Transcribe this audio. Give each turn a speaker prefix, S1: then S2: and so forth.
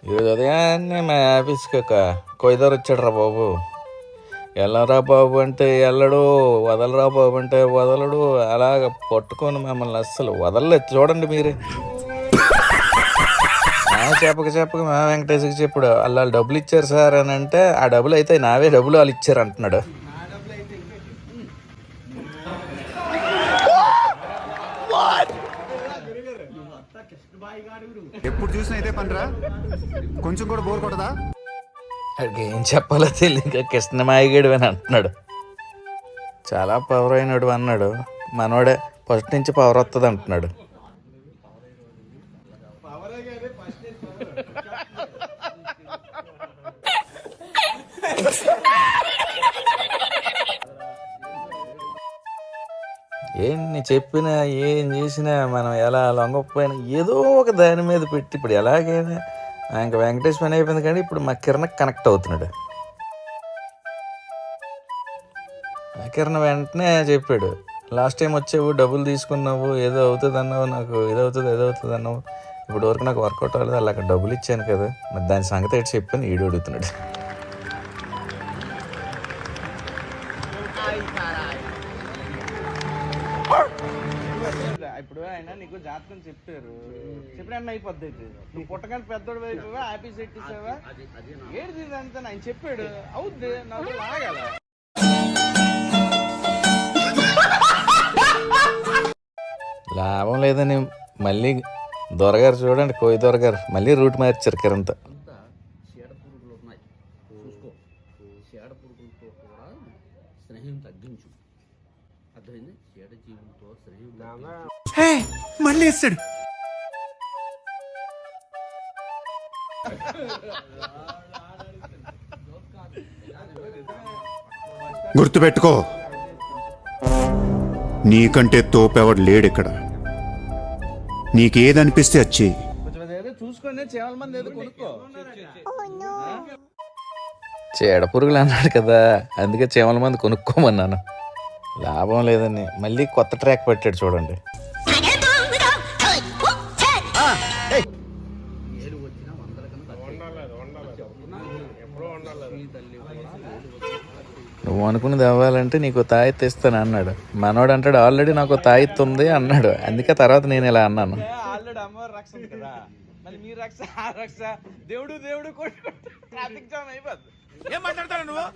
S1: ఈరోజు ఉదయాన్నే మా ఆఫీస్కి ఒక కొయ్యదారు వచ్చాడు రా బాబు. వెళ్ళరా బాబు అంటే వెళ్ళడు, వదలరా బాబు అంటే వదలడు. అలాగ పట్టుకొని మమ్మల్ని అస్సలు వదలలేదు. చూడండి మీరే. చెప్పక మా వెంకటేశ్వరికి చెప్పుడు వాళ్ళు డబ్బులు ఇచ్చారు సార్ అని అంటే, ఆ డబ్బులు అయితే నావే డబ్బులు వాళ్ళు ఇచ్చారు అంటున్నాడు.
S2: ఎప్పుడు చూసినా ఇదే పనిరా, కొంచెం కూడా బోర్ కొట్టదా?
S1: అడిగి ఏం చెప్పాలో తెలియక కృష్ణమాయగడు అని అంటున్నాడు. చాలా పవర్ అయినాడు అన్నాడు. మనోడే ఫస్ట్ నుంచి పవర్ వస్తుంది అంటున్నాడు. ఎన్ని చెప్పినా ఏం చేసినా మనం ఎలా లొంగకపోయినా ఏదో ఒక దాని మీద పెట్టి ఇప్పుడు ఎలాగైనా ఇంకా వెంకటేష్ పని అయిపోయింది. కానీ ఇప్పుడు మా కిరణ్ కనెక్ట్ అవుతున్నాడు. ఆ కిరణ్ వెంటనే చెప్పాడు, లాస్ట్ టైం వచ్చావు డబ్బులు తీసుకున్నావు, ఏదో అవుతుంది అన్నావు, నాకు ఏదవుతుంది అన్నావు, ఇప్పుడు వరకు నాకు వర్కౌట్ అవ్వలేదు, అలా డబ్బులు ఇచ్చాను కదా, మరి దాని సంగతి ఏంటి చెప్పని ఈడు అడుగుతున్నాడు.
S3: ఇప్పుడు ఆయన నీకు జాతకం చెప్పారు, చెప్పిన అయిపోద్ది. నువ్వు పుట్టగానే పెద్దోడు అయిపోవా, ఆఫీస్ ఎట్టిసావా, ఏది ఇదంతా ఆయన చెప్పాడు అవుద్ది, నాకు లాగాల.
S1: లాభం లేదని మళ్ళీ దొరగారు చూడండి, కోయి దొరగారు మళ్ళీ రూట్ మార్చారు కిరణ్తో.
S4: చీడ పురుగులు ఉన్నాయి చూసుకో, చీడ పురుగులతో కూడా స్నేహం తగ్గించు, అర్థమైంది? చీడ జీవులతో స్నేహం
S2: మళ్ళీ వేస్తాడు. గుర్తుపెట్టుకో, నీకంటే తోపెవడు లేడిక్కడ. నీకేదనిపిస్తే వచ్చి
S3: కొంచెం ఏదో చూసుకొని చేవల మంది ఏదో కొనుక్కో.
S1: చీడ పురుగులు అన్నాడు కదా, అందుకే చీమల మంది కొనుక్కోమన్నాను. లాభం లేదని మళ్ళీ కొత్త ట్రాక్ పెట్టాడు చూడండి.
S4: ఏడు వచ్చినా 100 కన్నా
S1: నువ్వు అనుకున్నది అవ్వాలంటే నీకు తాయెత్తు ఇస్తాను అన్నాడు. మనోడు అంటాడు ఆల్రెడీ నాకు తాయెత్తు ఉంది అన్నాడు. అందుకే తర్వాత నేను ఇలా అన్నాను.
S3: ఆల్రెడీ అమ్మవారి రక్ష ఉంది కదా, మళ్ళీ మీ రక్ష ఆ రక్ష దేవుడు కొట్టుకుంటూ ట్రాఫిక్ జామ్ అయిపోద్ది.
S5: ఏం మాట్లాడతావు నువ్వు?